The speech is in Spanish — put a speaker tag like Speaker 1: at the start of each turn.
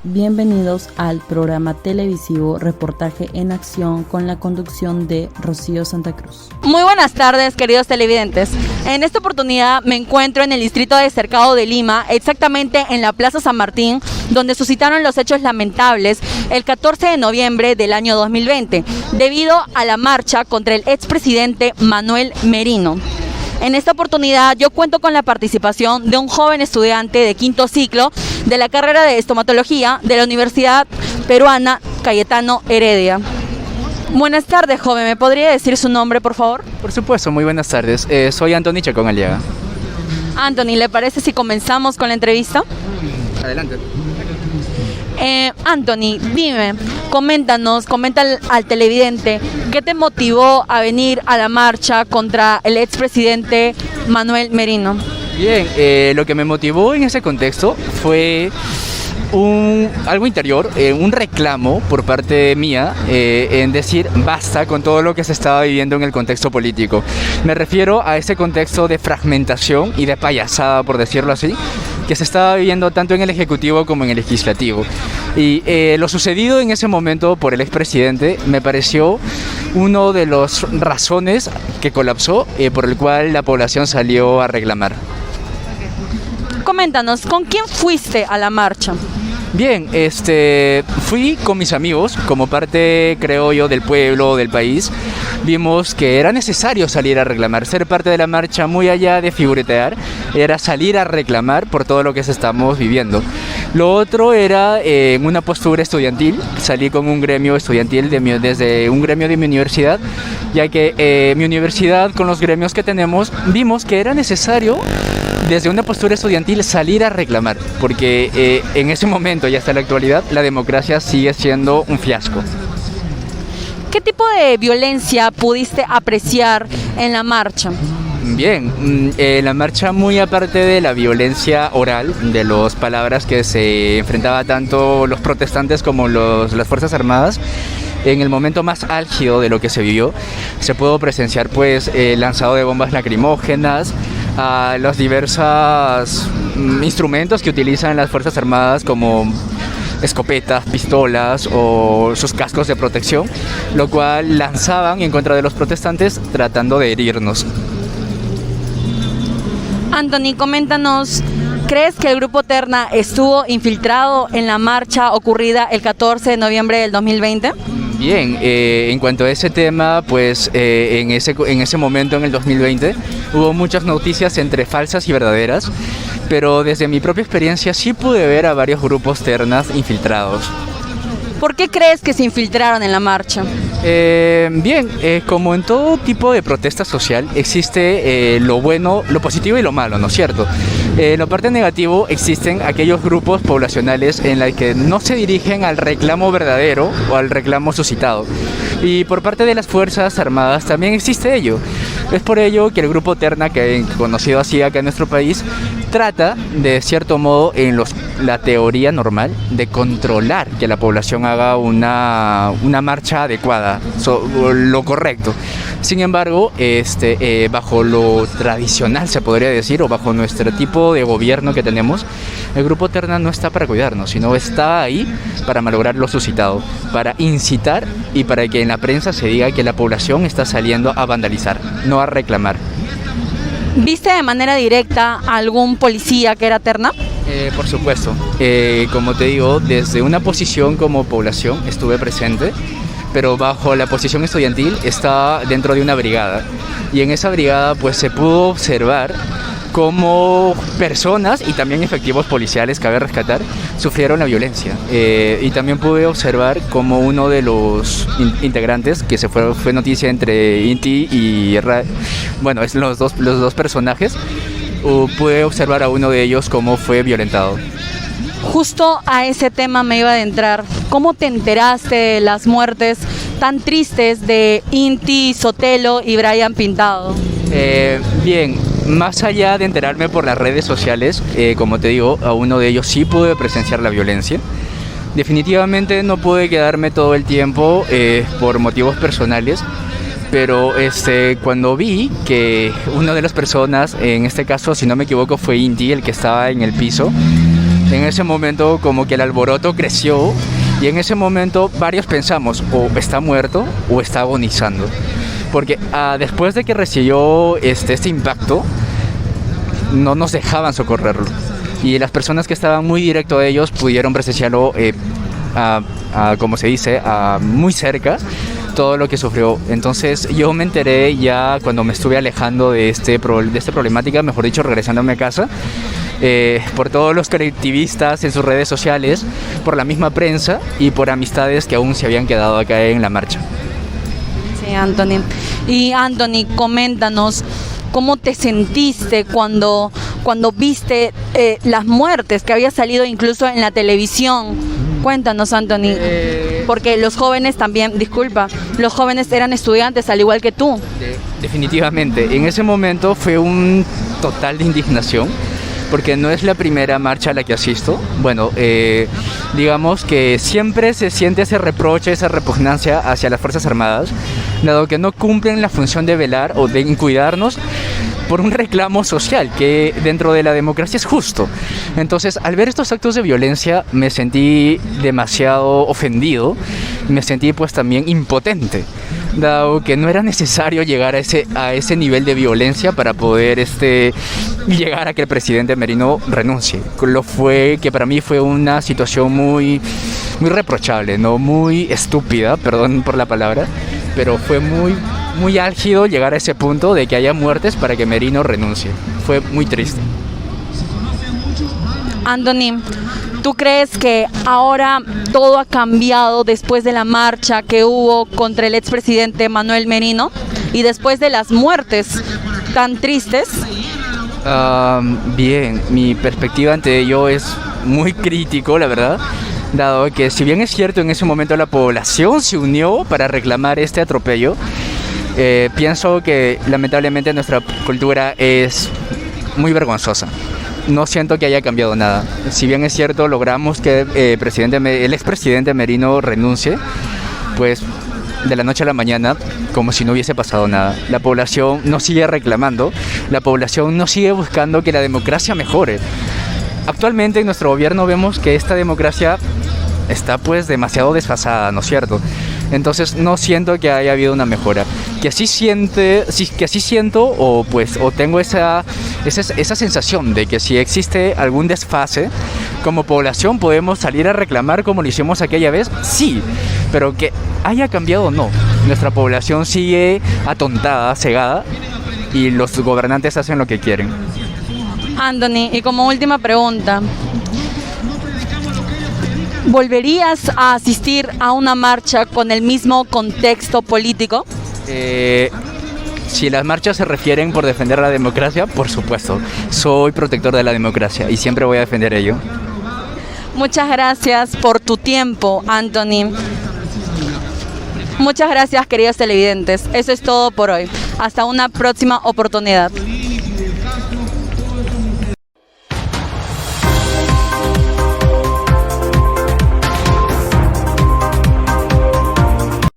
Speaker 1: Bienvenidos al programa televisivo Reportaje en Acción con la conducción de Rocío Santa Cruz.
Speaker 2: Muy buenas tardes, queridos televidentes. En esta oportunidad me encuentro en el distrito de Cercado de Lima, exactamente en la Plaza San Martín, donde suscitaron los hechos lamentables el 14 de noviembre del año 2020, debido a la marcha contra el expresidente Manuel Merino. En esta oportunidad yo cuento con la participación de un joven estudiante de quinto ciclo de la carrera de estomatología de la Universidad Peruana Cayetano Heredia. Buenas tardes, joven. ¿Me podría decir su nombre, por favor?
Speaker 3: Por supuesto, muy buenas tardes. Soy Anthony Chacón Aliaga.
Speaker 2: Anthony, ¿le parece si comenzamos con la entrevista?
Speaker 3: Adelante.
Speaker 2: Anthony, dime, comenta al televidente, ¿qué te motivó a venir a la marcha contra el expresidente Manuel Merino?
Speaker 3: Bien, lo que me motivó en ese contexto fue algo interior, un reclamo por parte mía en decir basta con todo lo que se estaba viviendo en el contexto político. Me refiero a ese contexto de fragmentación y de payasada, por decirlo así, que se estaba viviendo tanto en el Ejecutivo como en el Legislativo. Y lo sucedido en ese momento por el expresidente me pareció uno de las razones que colapsó, por el cual la población salió a reclamar.
Speaker 2: Coméntanos, ¿con quién fuiste a la marcha?
Speaker 3: Bien, fui con mis amigos, como parte, creo yo, del pueblo, del país. Vimos que era necesario salir a reclamar, ser parte de la marcha, muy allá de figuretear, era salir a reclamar por todo lo que estamos viviendo. Lo otro era una postura estudiantil, salí con un gremio estudiantil desde un gremio de mi universidad, ya que mi universidad, con los gremios que tenemos, vimos que era necesario desde una postura estudiantil salir a reclamar, porque en ese momento y hasta la actualidad la democracia sigue siendo un fiasco.
Speaker 2: ¿Qué tipo de violencia pudiste apreciar en la marcha?
Speaker 3: Bien, la marcha, muy aparte de la violencia oral, de las palabras que se enfrentaba tanto los protestantes como las Fuerzas Armadas, en el momento más álgido de lo que se vivió, se pudo presenciar pues el lanzado de bombas lacrimógenas, a los diversos instrumentos que utilizan las Fuerzas Armadas como escopetas, pistolas o sus cascos de protección, lo cual lanzaban en contra de los protestantes tratando de herirnos.
Speaker 2: Anthony, coméntanos, ¿crees que el Grupo Terna estuvo infiltrado en la marcha ocurrida el 14 de noviembre del 2020?
Speaker 3: Bien, en cuanto a ese tema, pues en ese momento, en el 2020, hubo muchas noticias entre falsas y verdaderas, pero desde mi propia experiencia sí pude ver a varios grupos ternas infiltrados.
Speaker 2: ¿Por qué crees que se infiltraron en la marcha?
Speaker 3: Bien, como en todo tipo de protesta social, existe lo bueno, lo positivo y lo malo, ¿no es cierto? La parte negativo, existen aquellos grupos poblacionales en los que no se dirigen al reclamo verdadero o al reclamo suscitado. Y por parte de las Fuerzas Armadas también existe ello. Es por ello que el Grupo Terna, que conocido así acá en nuestro país, trata de cierto modo en la teoría normal de controlar que la población haga una marcha adecuada, lo correcto. Sin embargo, bajo lo tradicional se podría decir, o bajo nuestro tipo de gobierno que tenemos, el Grupo Terna no está para cuidarnos, sino está ahí para malograr lo suscitado, para incitar y para que en la prensa se diga que la población está saliendo a vandalizar, no a reclamar.
Speaker 2: ¿Viste de manera directa a algún policía que era terna?
Speaker 3: Por supuesto. Como te digo, desde una posición como población estuve presente, pero bajo la posición estudiantil estaba dentro de una brigada. Y en esa brigada pues se pudo observar cómo personas y también efectivos policiales, cabe rescatar, sufrieron la violencia. Y también pude observar cómo uno de los integrantes, que fue noticia entre Inti y bueno, es los dos personajes, pude observar a uno de ellos cómo fue violentado.
Speaker 2: Justo a ese tema me iba a adentrar. ¿Cómo te enteraste de las muertes tan tristes de Inti Sotelo y Brian Pintado?
Speaker 3: Bien, más allá de enterarme por las redes sociales, como te digo, a uno de ellos sí pude presenciar la violencia. Definitivamente no pude quedarme todo el tiempo por motivos personales, pero cuando vi que una de las personas, en este caso, si no me equivoco, fue Inti, el que estaba en el piso, En ese momento como que el alboroto creció y en ese momento varios pensamos o está muerto o está agonizando. Porque después de que recibió este impacto, no nos dejaban socorrerlo. Y las personas que estaban muy directo a ellos pudieron presenciarlo, como se dice, muy cerca, todo lo que sufrió. Entonces yo me enteré ya cuando me estuve alejando de esta problemática, mejor dicho, regresándome a casa, por todos los colectivistas en sus redes sociales, por la misma prensa y por amistades que aún se habían quedado acá en la marcha.
Speaker 2: Sí, Anthony. Y Anthony, coméntanos, ¿cómo te sentiste cuando viste las muertes que había salido incluso en la televisión? Cuéntanos, Anthony, porque los jóvenes también, los jóvenes eran estudiantes al igual que tú.
Speaker 3: Definitivamente, en ese momento fue un total de indignación, porque no es la primera marcha a la que asisto. Bueno, digamos que siempre se siente ese reproche, esa repugnancia hacia las Fuerzas Armadas, dado que no cumplen la función de velar o de cuidarnos por un reclamo social que dentro de la democracia es justo. Entonces, al ver estos actos de violencia, me sentí demasiado ofendido, me sentí pues también impotente, dado que no era necesario llegar a ese nivel de violencia para poder llegar a que el presidente Merino renuncie. Lo fue, que para mí fue una situación muy reprochable, ¿no? Muy estúpida, perdón por la palabra, pero fue muy álgido llegar a ese punto de que haya muertes para que Merino renuncie. Fue muy triste.
Speaker 2: Anthony, ¿tú crees que ahora todo ha cambiado después de la marcha que hubo contra el expresidente Manuel Merino y después de las muertes tan tristes?
Speaker 3: Bien, mi perspectiva ante ello es muy crítico, la verdad, dado que si bien es cierto en ese momento la población se unió para reclamar este atropello, pienso que lamentablemente nuestra cultura es muy vergonzosa. No siento que haya cambiado nada. Si bien es cierto, logramos que el expresidente Merino renuncie, pues de la noche a la mañana, como si no hubiese pasado nada. La población no sigue reclamando, la población no sigue buscando que la democracia mejore. Actualmente en nuestro gobierno vemos que esta democracia está pues demasiado desfasada, ¿no es cierto? Entonces no siento que haya habido una mejora. Que así siento o tengo esa sensación de que si existe algún desfase, como población podemos salir a reclamar como lo hicimos aquella vez, sí, pero que haya cambiado no. Nuestra población sigue atontada, cegada, y los gobernantes hacen lo que quieren.
Speaker 2: Anthony, y como última pregunta, ¿volverías a asistir a una marcha con el mismo contexto político?
Speaker 3: Si las marchas se refieren por defender la democracia, por supuesto. Soy protector de la democracia y siempre voy a defender ello.
Speaker 2: Muchas gracias por tu tiempo, Anthony. Muchas gracias, queridos televidentes. Eso es todo por hoy. Hasta una próxima oportunidad.